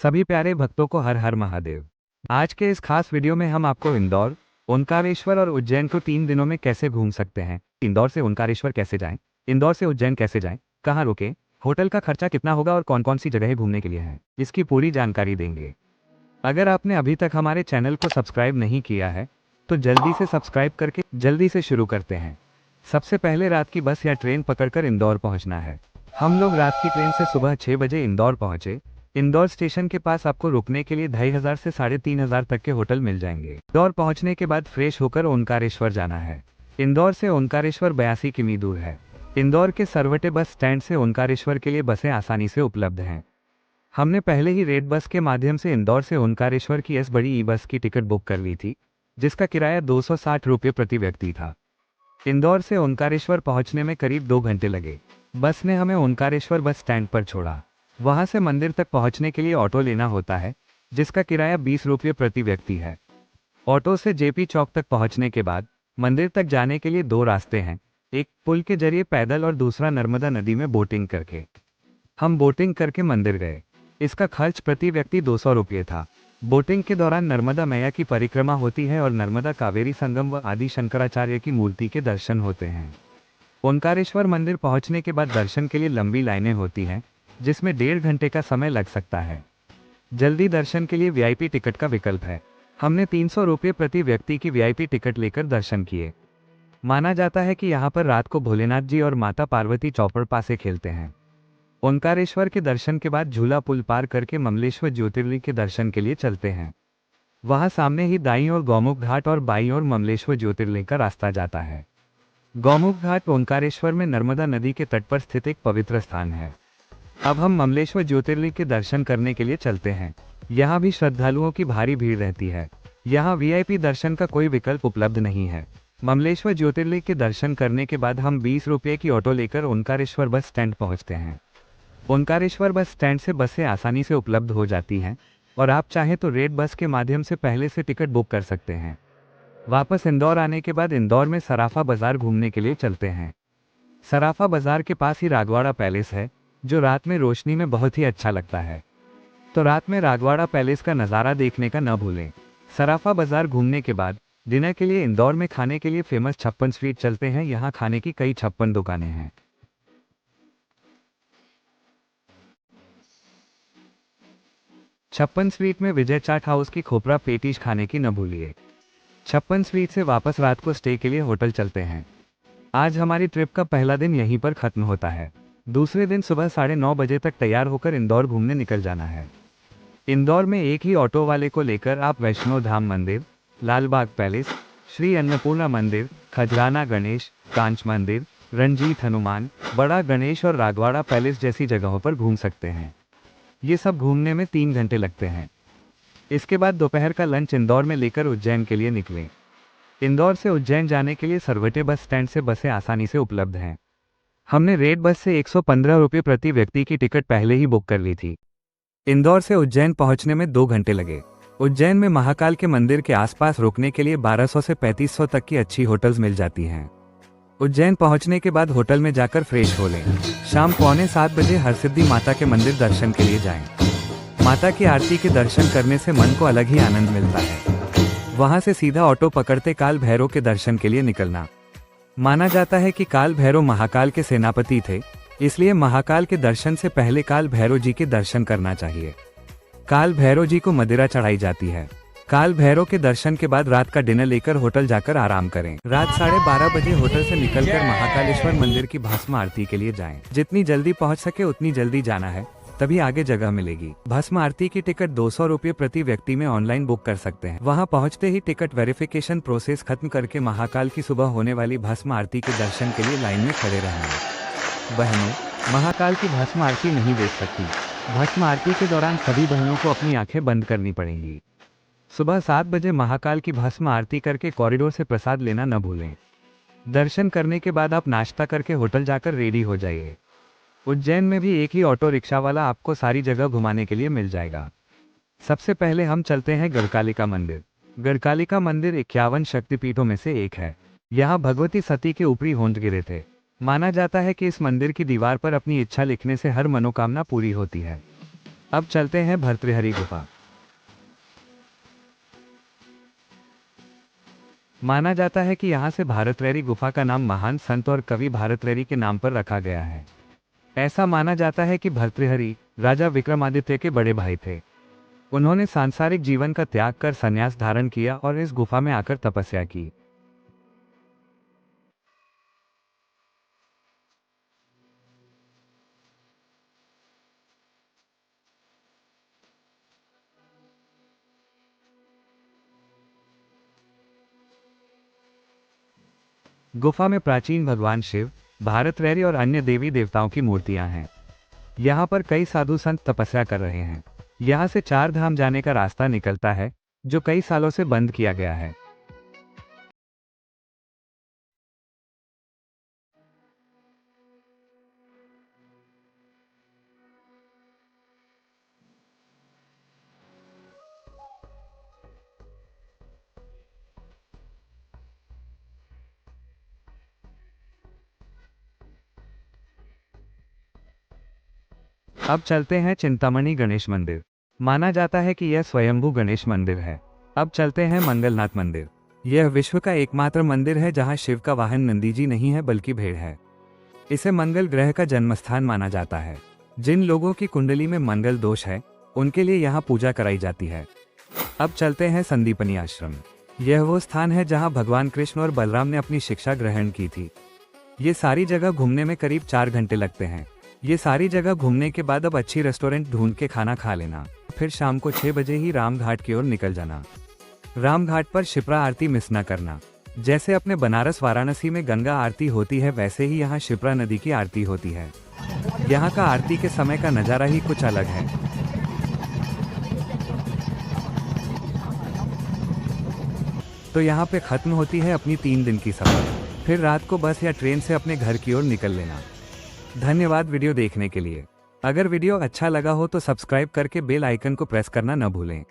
सभी प्यारे भक्तों को हर हर महादेव। आज के इस खास वीडियो में हम आपको इंदौर, ओंकारेश्वर और उज्जैन को 3 दिनों में कैसे घूम सकते हैं, इंदौर से ओंकारेश्वर कैसे जाएं, इंदौर से उज्जैन कैसे जाएं, कहाँ रुके, होटल का खर्चा कितना होगा और कौन कौन सी जगह घूमने के लिए है, इसकी पूरी जानकारी देंगे। अगर आपने अभी तक हमारे चैनल को सब्सक्राइब नहीं किया है तो जल्दी से सब्सक्राइब करके जल्दी से शुरू करते हैं। सबसे पहले रात की बस या ट्रेन पकड़कर इंदौर पहुंचना है। हम लोग रात की ट्रेन से सुबह 6 बजे इंदौर पहुंचे। इंदौर स्टेशन के पास आपको रुकने के लिए 2500 से 3500 तक के होटल मिल जाएंगे। इंदौर पहुंचने के बाद फ्रेश होकर ओंकारेश्वर जाना है। इंदौर से ओंकारेश्वर 82 किमी दूर है। इंदौर के सरवटे बस स्टैंड से ओंकारेश्वर के लिए बसें आसानी से उपलब्ध हैं। हमने पहले ही रेड बस के माध्यम से इंदौर से ओंकारेश्वर की एस बड़ी ई बस की टिकट बुक कर ली थी, जिसका किराया 260 रुपये प्रति व्यक्ति था। इंदौर से ओंकारेश्वर पहुंचने में करीब 2 घंटे लगे। बस ने हमें ओंकारेश्वर बस स्टैंड पर छोड़ा। वहां से मंदिर तक पहुंचने के लिए ऑटो लेना होता है, जिसका किराया 20 रुपये प्रति व्यक्ति है। ऑटो से जेपी चौक तक पहुंचने के बाद मंदिर तक जाने के लिए 2 रास्ते हैं, एक पुल के जरिए पैदल और दूसरा नर्मदा नदी में बोटिंग करके। हम बोटिंग करके मंदिर गए। इसका खर्च प्रति व्यक्ति 200 रुपये था। बोटिंग के दौरान नर्मदा मैया की परिक्रमा होती है और नर्मदा कावेरी संगम व आदि शंकराचार्य की मूर्ति के दर्शन होते हैं। ओंकारेश्वर मंदिर पहुंचने के बाद दर्शन के लिए लंबी लाइनें होती हैं, जिसमें 1.5 घंटे का समय लग सकता है। जल्दी दर्शन के लिए वीआईपी टिकट का विकल्प है। हमने 300 रुपये प्रति व्यक्ति की वीआईपी टिकट लेकर दर्शन किए। माना जाता है कि यहाँ पर रात को भोलेनाथ जी और माता पार्वती चौपड़ पासे खेलते हैं। ओंकारेश्वर के दर्शन के बाद झूला पुल पार करके ममलेश्वर ज्योतिर्लिंग के दर्शन के लिए चलते हैं। वहां सामने ही दाईं ओर गौमुख घाट और बाईं ओर ममलेश्वर ज्योतिर्लिंग का रास्ता जाता है। गौमुख घाट ओंकारेश्वर में नर्मदा नदी के तट पर स्थित एक पवित्र स्थान है। अब हम ममलेश्वर ज्योतिर्लिंग के दर्शन करने के लिए चलते हैं। यहाँ भी श्रद्धालुओं की भारी भीड़ रहती है। यहाँ वीआईपी दर्शन का कोई विकल्प उपलब्ध नहीं है। ममलेश्वर ज्योतिर्लिंग के दर्शन करने के बाद हम 20 रुपये की ऑटो लेकर ओंकारेश्वर बस स्टैंड पहुँचते हैं। ओंकारेश्वर बस स्टैंड से बसें आसानी से उपलब्ध हो जाती हैं और आप चाहें तो रेड बस के माध्यम से पहले से टिकट बुक कर सकते हैं। वापस इंदौर आने के बाद इंदौर में सराफा बाजार घूमने के लिए चलते हैं। सराफा बाजार के पास ही रागवाड़ा पैलेस है, जो रात में रोशनी में बहुत ही अच्छा लगता है। तो रात में रागवाड़ा पैलेस का नज़ारा देखने का न भूलें। सराफा बाजार घूमने के बाद डिनर के लिए इंदौर में खाने के लिए फेमस 56 स्वीट चलते हैं। यहाँ खाने की कई 56 दुकानें हैं। 56 स्वीट में विजय चाट हाउस की खोपरा पेटीज खाने की न भूलिए। 56 स्वीट से वापस रात को स्टे के लिए होटल चलते हैं। आज हमारी ट्रिप का पहला दिन यहीं पर खत्म होता है। दूसरे दिन सुबह 9:30 बजे तक तैयार होकर इंदौर घूमने निकल जाना है। इंदौर में एक ही ऑटो वाले को लेकर आप वैष्णो धाम मंदिर, लालबाग पैलेस, श्री अन्नपूर्णा मंदिर, खजराना गणेश, कांच मंदिर, रंजीत हनुमान, बड़ा गणेश और रागवाड़ा पैलेस जैसी जगहों पर घूम सकते हैं। ये सब घूमने में 3 घंटे लगते हैं। इसके बाद दोपहर का लंच इंदौर में लेकर उज्जैन के लिए निकलें। इंदौर से उज्जैन जाने के लिए सरवटे बस स्टैंड से बसें आसानी से उपलब्ध हैं। हमने रेड बस से 115 रुपये प्रति व्यक्ति की टिकट पहले ही बुक कर ली थी। इंदौर से उज्जैन पहुंचने में 2 घंटे लगे। उज्जैन में महाकाल के मंदिर के आसपास रुकने के लिए 1200 से 3500 तक की अच्छी होटल्स मिल जाती हैं। उज्जैन पहुंचने के बाद होटल में जाकर फ्रेश हो लें। शाम 6:45 बजे हरसिद्धि माता के मंदिर दर्शन के लिए जाएं। माता की आरती के दर्शन करने से मन को अलग ही आनंद मिलता है। वहां से सीधा ऑटो पकड़ते काल भैरव के दर्शन के लिए निकलना। माना जाता है कि काल भैरव महाकाल के सेनापति थे, इसलिए महाकाल के दर्शन से पहले काल भैरव जी के दर्शन करना चाहिए। काल भैरव जी को मदिरा चढ़ाई जाती है। काल भैरव के दर्शन के बाद रात का डिनर लेकर होटल जाकर आराम करें। रात 12:30 बजे होटल से निकलकर महाकालेश्वर मंदिर की भस्म आरती के लिए जाएं। जितनी जल्दी पहुंच सके उतनी जल्दी जाना है, तभी आगे जगह मिलेगी। भस्म आरती की टिकट 200 रुपये प्रति व्यक्ति में ऑनलाइन बुक कर सकते हैं। वहां पहुंचते ही टिकट वेरिफिकेशन प्रोसेस खत्म करके महाकाल की सुबह होने वाली भस्म आरती के दर्शन के लिए लाइन में खड़े रहना। बहनों, महाकाल की भस्म आरती नहीं देख सकती। भस्म आरती के दौरान सभी बहनों को अपनी आंखें बंद करनी पड़ेंगी। सुबह 7 बजे महाकाल की भस्म आरती करके कॉरिडोर से प्रसाद लेना न भूलें। दर्शन करने के बाद आप नाश्ता करके होटल जाकर रेडी हो जाइए। उज्जैन में भी एक ही ऑटो रिक्शा वाला आपको सारी जगह घुमाने के लिए मिल जाएगा। सबसे पहले हम चलते हैं गढ़कालिका मंदिर। गढ़कालिका मंदिर 51 शक्तिपीठों में से एक है। यहाँ भगवती सती के ऊपरी होंठ गिरे थे। माना जाता है कि इस मंदिर की दीवार पर अपनी इच्छा लिखने से हर मनोकामना पूरी होती है। अब चलते हैं भर्तृहरि गुफा। माना जाता है कि यहाँ से भारतहरि गुफा का नाम महान संत और कवि भारतहरि के नाम पर रखा गया है। ऐसा माना जाता है कि भर्तृहरि राजा विक्रमादित्य के बड़े भाई थे। उन्होंने सांसारिक जीवन का त्याग कर संन्यास धारण किया और इस गुफा में आकर तपस्या की। गुफा में प्राचीन भगवान शिव, भारतहरि और अन्य देवी देवताओं की मूर्तियां हैं। यहाँ पर कई साधु संत तपस्या कर रहे हैं। यहाँ से 4 धाम जाने का रास्ता निकलता है, जो कई सालों से बंद किया गया है। अब चलते हैं चिंतामणि गणेश मंदिर। माना जाता है कि यह स्वयंभू गणेश मंदिर है। अब चलते हैं मंगलनाथ मंदिर। यह विश्व का एकमात्र मंदिर है जहां शिव का वाहन नंदी जी नहीं है बल्कि भेड़ है। इसे मंगल ग्रह का जन्मस्थान माना जाता है। जिन लोगों की कुंडली में मंगल दोष है, उनके लिए यहाँ पूजा कराई जाती है। अब चलते हैं संदीपनी आश्रम। यह वो स्थान है जहाँ भगवान कृष्ण और बलराम ने अपनी शिक्षा ग्रहण की थी। ये सारी जगह घूमने में करीब 4 घंटे लगते हैं। ये सारी जगह घूमने के बाद अब अच्छी रेस्टोरेंट ढूंढ के खाना खा लेना, फिर शाम को 6 बजे ही राम घाट की ओर निकल जाना। राम घाट पर शिप्रा आरती मिस न करना। जैसे अपने बनारस वाराणसी में गंगा आरती होती है, वैसे ही यहाँ शिप्रा नदी की आरती होती है। यहाँ का आरती के समय का नज़ारा ही कुछ अलग है। तो यहाँ पे खत्म होती है अपनी 3 दिन की सफर। फिर रात को बस या ट्रेन से अपने घर की ओर निकल लेना। धन्यवाद वीडियो देखने के लिए। अगर वीडियो अच्छा लगा हो तो सब्सक्राइब करके बेल आइकन को प्रेस करना न भूलें।